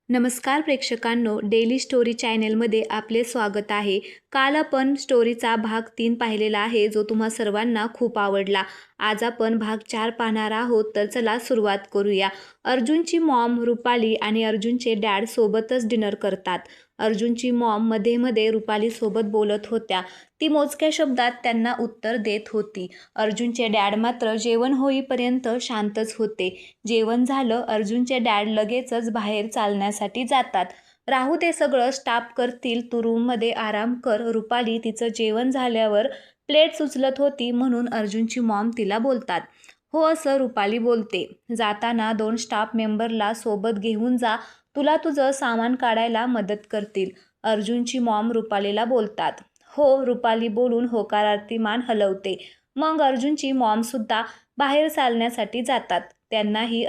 नमस्कार प्रेक्षकांनो, daily story चॅनलमध्ये आपले स्वागत आहे। काल आपण स्टोरीचा भाग 3 पाहिलेला आहे, जो तुम्हा सर्वांना खूप आवडला। आज आपण भाग 4 पाहणार आहोत, तर चला सुरुवात करूया। अर्जुनची मॉम रुपाली आणि अर्जुनचे डॅड सोबतच डिनर करतात। अर्जुनची मॉम मध्ये मध्ये रुपाली सोबत बोलत होत्या। ती मोजक्या शब्दात त्यांना उत्तर देत होती। अर्जुनचे डॅड मात्र जेवण होईपर्यंत शांतच होते। जेवण झालं, अर्जुनचे डॅड लगेचच बाहेर चालण्यासाठी जातात। राहू दे, सगळं स्टाफ करतील, तू रूममध्ये आराम कर। रुपाली तिचं जेवण झाल्यावर प्लेट्स उचलत होती, म्हणून अर्जुनची मॉम तिला बोलतात। हो, असं रुपाली बोलते। जाताना 2 स्टाफ मेंबरला सोबत घेऊन जा, तुला तुझं सामान काढायला मदत करतील, अर्जुनची मॉम रुपालीला बोलतात। हो, रुपाली बोलून होकारार्थी मान हलवते। मग अर्जुनची मॉम सुद्धा बाहेर चालण्यासाठी जातात। त्यांना आणि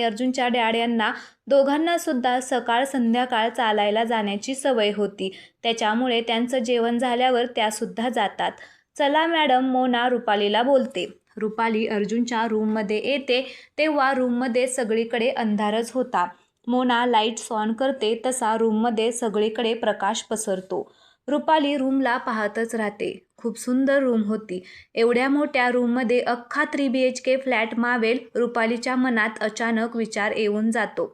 अर्जुनच्या डॅड यांना दोघांना सुद्धा सकाळ संध्याकाळ चालायला जाण्याची सवय होती, त्याच्यामुळे त्यांचं जेवण झाल्यावर त्या सुद्धा जातात। चला मॅडम, मोना रुपालीला बोलते। रुपाली अर्जुनच्या रूममध्ये येते तेव्हा रूममध्ये सगळीकडे अंधारच होता। मोना लाईट्स ऑन करते, तसा रूममध्ये सगळीकडे प्रकाश पसरतो। रुपाली रूमला पाहतच राहते। खूप सुंदर रूम होती। एवढ्या मोठ्या रूममध्ये अख्खा 3 BHK फ्लॅट मावेल, रुपालीच्या मनात अचानक विचार येऊन जातो।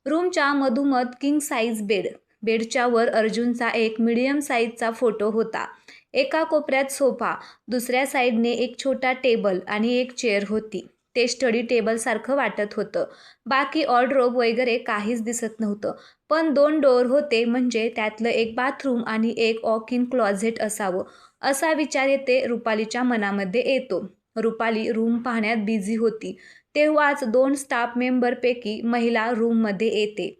रूमच्या मधोमध किंग साईज बेड, बेडच्या वर अर्जुनचा एक मीडियम साईजचा फोटो होता। एका कोपऱ्यात सोफा, दुसऱ्या साईडने एक छोटा टेबल आणि एक चेअर होती। ते स्टडी टेबल सारखं वाटत होतं। बाकी ऑर्डरोब वगैरे काहीच दिसत नव्हतं, पण 2 डोअर होते, म्हणजे त्यातलं एक बाथरूम आणि एक वॉक इन क्लॉझेट असावं, असा विचार रुपालीच्या मनामध्ये येतो। रुपाली रूम पाहण्यात बिझी होती, तेव्हाच 2 स्टाफ मेंबरपैकी महिला रूममध्ये येते।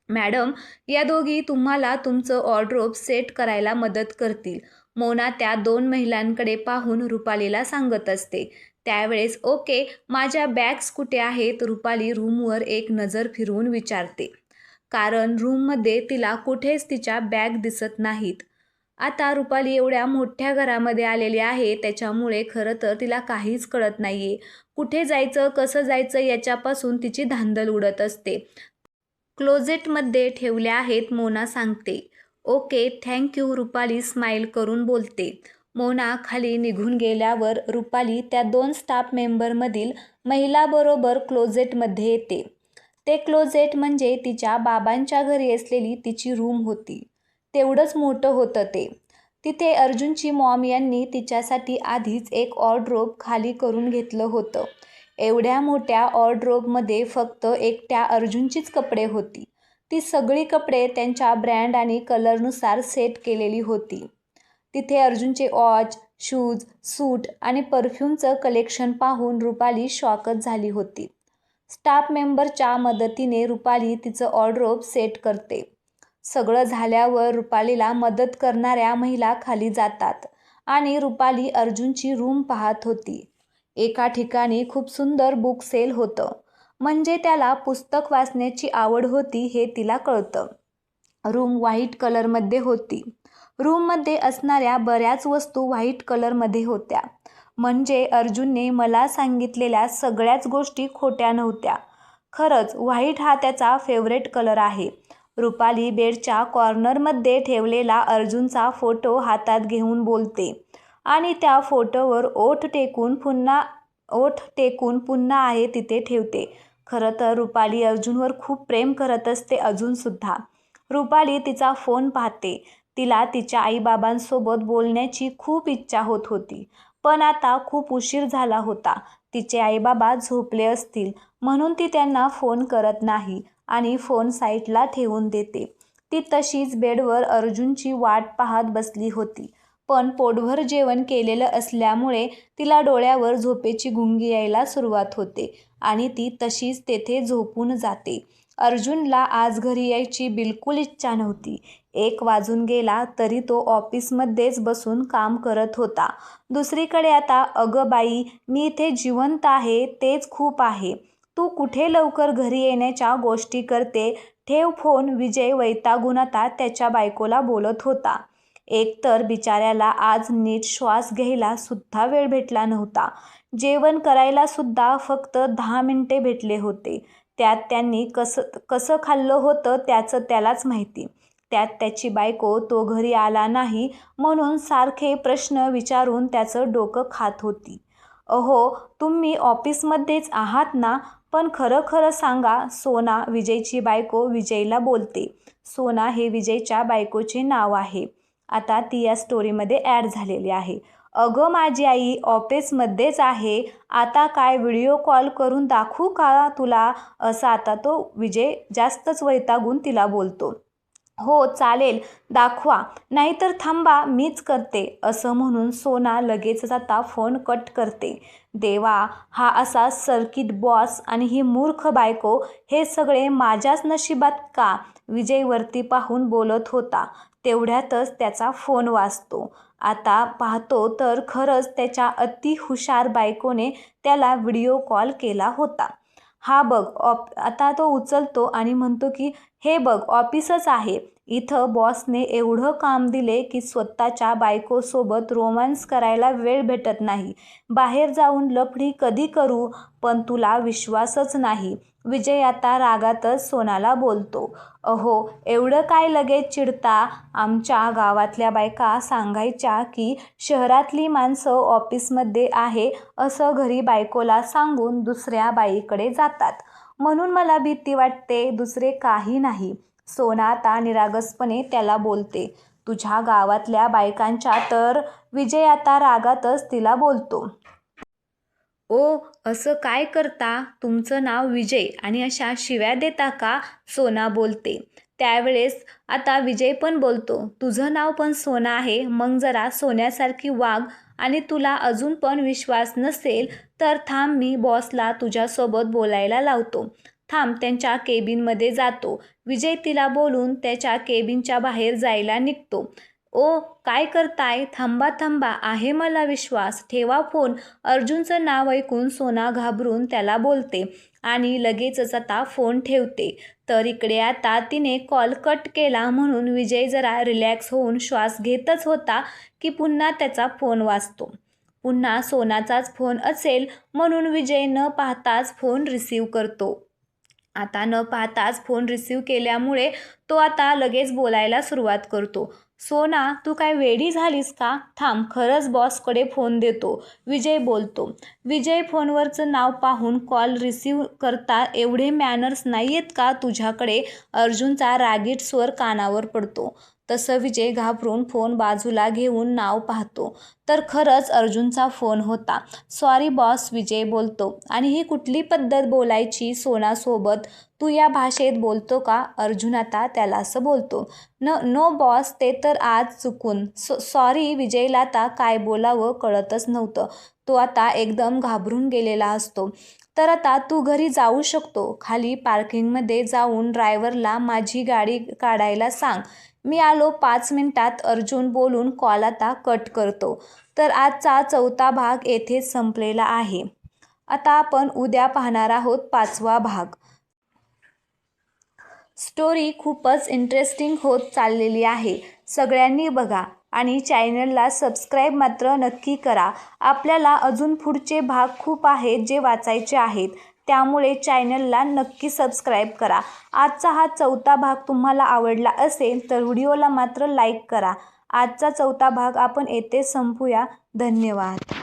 मॅडम, या दोघी तुम्हाला तुमचं ऑर्डरोब सेट करायला मदत करतील, मोना त्या 2 महिलांकडे पाहून रुपालीला सांगत असते। त्यावेळेस ओके, माझ्या बॅग्स कुठे आहेत, रुपाली रूमवर एक नजर फिरवून विचारते, कारण रूममध्ये तिला कुठेच तिच्या बॅग दिसत नाहीत। आता रुपाली एवढ्या मोठ्या घरामध्ये आलेली आहे, त्याच्यामुळे खरं तर तिला काहीच कळत नाहीये। कुठे जायचं, कसं जायचं याच्यापासून तिची धांदल उडत असते। क्लोजेटमध्ये ठेवल्या आहेत, मोना सांगते। ओके, थँक्यू, रुपाली स्माईल करून बोलते। मोना खाली निघून गेल्यावर रुपाली त्या 2 स्टाफ मेंबरमधील महिलाबरोबर क्लोजेटमध्ये येते। ते क्लोजेट म्हणजे तिच्या बाबांच्या घरी असलेली तिची रूम होती, तेवढंच मोठं होतं ते। तिथे अर्जुनची मॉम यांनी तिच्यासाठी आधीच एक ऑर्डरोब खाली करून घेतलं होतं। एवढ्या मोठ्या ऑर्डरोबमध्ये फक्त एकट्या अर्जुनचीच कपडे होती। ती सगळी कपडे त्यांच्या ब्रँड आणि कलरनुसार सेट केलेली होती। तिथे अर्जुनचे वॉच, शूज, सूट आणि परफ्यूमचं कलेक्शन पाहून रुपाली शॉकच झाली होती। स्टाफ मेंबरच्या मदतीने रुपाली तिचं ऑर्डरोब सेट करते। सगळं झाल्यावर रुपालीला मदत करणाऱ्या महिला खाली जातात आणि रुपाली अर्जुनची रूम पाहत होती। एका ठिकाणी खूप सुंदर बुक सेल होतं, म्हणजे त्याला पुस्तक वाचण्याची आवड होती हे तिला कळतं। रूम व्हाईट कलरमध्ये होती। रूममध्ये असणाऱ्या बऱ्याच वस्तू व्हाईट कलरमध्ये होत्या, म्हणजे अर्जुनने मला सांगितलेल्या सगळ्याच गोष्टी खोट्या नव्हत्या। खरंच व्हाईट हा त्याचा फेवरेट कलर आहे। रुपाली बेडच्या कॉर्नरमध्ये ठेवलेला अर्जुनचा फोटो हातात घेऊन बोलते आणि त्या फोटोवर ओठ टेकून पुन्हा आहे तिथे ठेवते। खरं तर रुपाली अर्जुनवर खूप प्रेम करत असते अजूनसुद्धा। रुपाली तिचा फोन पाहते। तिला तिच्या आईबाबांसोबत बोलण्याची खूप इच्छा होत होती, पण आता खूप उशीर झाला होता। तिचे आईबाबा झोपले असतील, म्हणून ती त्यांना फोन करत नाही आणि फोन साईडला ठेवून देते। ती तशीच बेडवर अर्जुनची वाट पाहत बसली होती, पण पोटभर जेवण केलेलं असल्यामुळे तिला डोळ्यावर झोपेची गुंगी यायला सुरुवात होते आणि ती तशीच तेथे झोपून जाते। अर्जुनला आज घरी यायची बिलकुल इच्छा नव्हती। 1 वाजून गेला तरी तो ऑफिसमध्येच बसून काम करत होता। दुसरीकडे आता अगं बाई, मी इथे जिवंत आहे तेच खूप आहे, तू कुठे लवकर घरी येण्याच्या गोष्टी करते, ठेव फोन, विजय वैतागून आता त्याच्या बायकोला बोलत होता। एकतर बिचाऱ्याला आज नीट श्वास घ्यायला सुद्धा वेळ भेटला नव्हता। जेवण करायला सुद्धा फक्त 10 मिनिटे भेटले होते। त्यात त्यांनी कसं खाल्लं होतं त्याचं त्यालाच माहिती. त्यात त्याची बायको तो घरी आला नाही म्हणून सारखे प्रश्न विचारून त्याचं डोकं खात होती. अहो, तुम्ही ऑफिसमध्येच आहात ना? पण खरं खरं सांगा. सोना, विजयची बायको, विजयला बोलते. सोना हे विजयच्या बायकोचे नाव आहे. आता ती या स्टोरीमध्ये ॲड झालेली आहे. अगं माझी आई ऑफिसमध्येच आहे. आता काय व्हिडिओ कॉल करून दाखवू का तुला? असं आता तो विजय जास्तच वैतागून तिला बोलतो. हो चालेल, दाखवा, नाहीतर थांबा मीच करते, असं म्हणून सोना लगेचच आता फोन कट करते. देवा, हा असा सर्किट बॉस आणि ही मूर्ख बायको, हे सगळे माझ्याच नशिबात का? विजय वरती पाहून बोलत होता. तेवढ्यातच त्याचा फोन वाजतो. आता पाहतो तर खरंच त्याच्या अतिहुशार बायकोने त्याला व्हिडिओ कॉल केला होता. हा बघ आता तो उचलतो आणि म्हणतो की हे बघ ऑफिसच आहे. इथं बॉसने एवढं काम दिले की स्वतःच्या बायकोसोबत रोमांस करायला वेळ भेटत नाही. बाहेर जाऊन लफडी कधी करू? पण तुला विश्वासच नाही. विजय आता रागातच सोनाला बोलतो. अहो, एवढं काय लगेच चिडता? आमच्या गावातल्या बायका सांगायच्या की शहरातली माणसं ऑफिसमध्ये आहे असं घरी बायकोला सांगून दुसऱ्या बाईकडे जातात. म्हणून मला भीती वाटते, दुसरे काही नाही. सोना आता निरागसपणे त्याला बोलते. तुझ्या गावातल्या बायकांच्या तर? विजय आता रागातच तिला बोलतो. ओ, असं काय करता? तुमचं नाव विजय आणि अशा शिव्या देता का? सोना बोलते. त्यावेळेस आता विजय पण बोलतो. तुझं नाव पण सोना आहे, मग जरा सोन्यासारखी वाग. आणि तुला अजून पण विश्वास नसेल तर थांब, मी बॉसला तुझ्यासोबत बोलायला लावतो. थांब, त्यांच्या केबिनमध्ये जातो. विजय तिला बोलून त्याच्या केबिनच्या बाहेर जायला निघतो. ओ, काय करताय? थांबा थांबा, आहे मला विश्वास, ठेवा फोन. अर्जुनचं नाव ऐकून सोना घाबरून त्याला बोलते आणि लगेचच आता फोन ठेवते. तर इकडे आता तिने कॉल कट केला म्हणून विजय जरा रिलॅक्स होऊन श्वास घेतच होता की पुन्हा त्याचा फोन वाजतो. पुन्हा सोनाचाच फोन असेल म्हणून विजय न पाहताच फोन रिसीव्ह करतो. आता न पाहताच फोन रिसीव्ह केल्यामुळे तो आता लगेच बोलायला सुरुवात करतो. सोना, तू काय वेडी झालीस का? थांब, खरंच बॉसकडे फोन देतो, विजय बोलतो. विजय फोनवरचं नाव पाहून कॉल रिसीव्ह करता एवढे मॅनर्स नाही आहेत का तुझ्याकडे? अर्जुनचा रागीट स्वर कानावर पडतो. तसं विजय घाबरून फोन बाजूला घेऊन नाव पाहतो तर खरंच अर्जुनचा फोन होता. सॉरी बॉस, विजय बोलतो. आणि ही कुठली पद्धत बोलायची सोनासोबत? तू या भाषेत बोलतो का? अर्जुन आता त्याला असं बोलतो. नो बॉस, ते तर आज चुकून. सॉरी. विजयला आता काय बोलावं कळतच नव्हतं. तो आता एकदम घाबरून गेलेला असतो. तर आता तू घरी जाऊ शकतो. खाली पार्किंगमध्ये जाऊन ड्रायव्हरला माझी गाडी काढायला सांग. मी आलो 5 मिनिटात, अर्जुन बोलून कॉल आता कट करतो. तर आजचा 4था भाग येथेच संपलेला आहे. आता आपण उद्या पाहणार आहोत 5वा भाग. स्टोरी खूपच इंटरेस्टिंग होत चाललेली आहे. सगळ्यांनी बघा आणि चॅनलला सबस्क्राईब मात्र नक्की करा. आपल्याला अजून पुढचे भाग खूप आहेत जे वाचायचे आहेत, त्यामुळे चॅनलला नक्की सबस्क्राईब करा. आजचा हा 4था भाग तुम्हाला आवडला असेल तर व्हिडिओला मात्र लाईक करा. आजचा 4था भाग आपण येथे संपूया. धन्यवाद.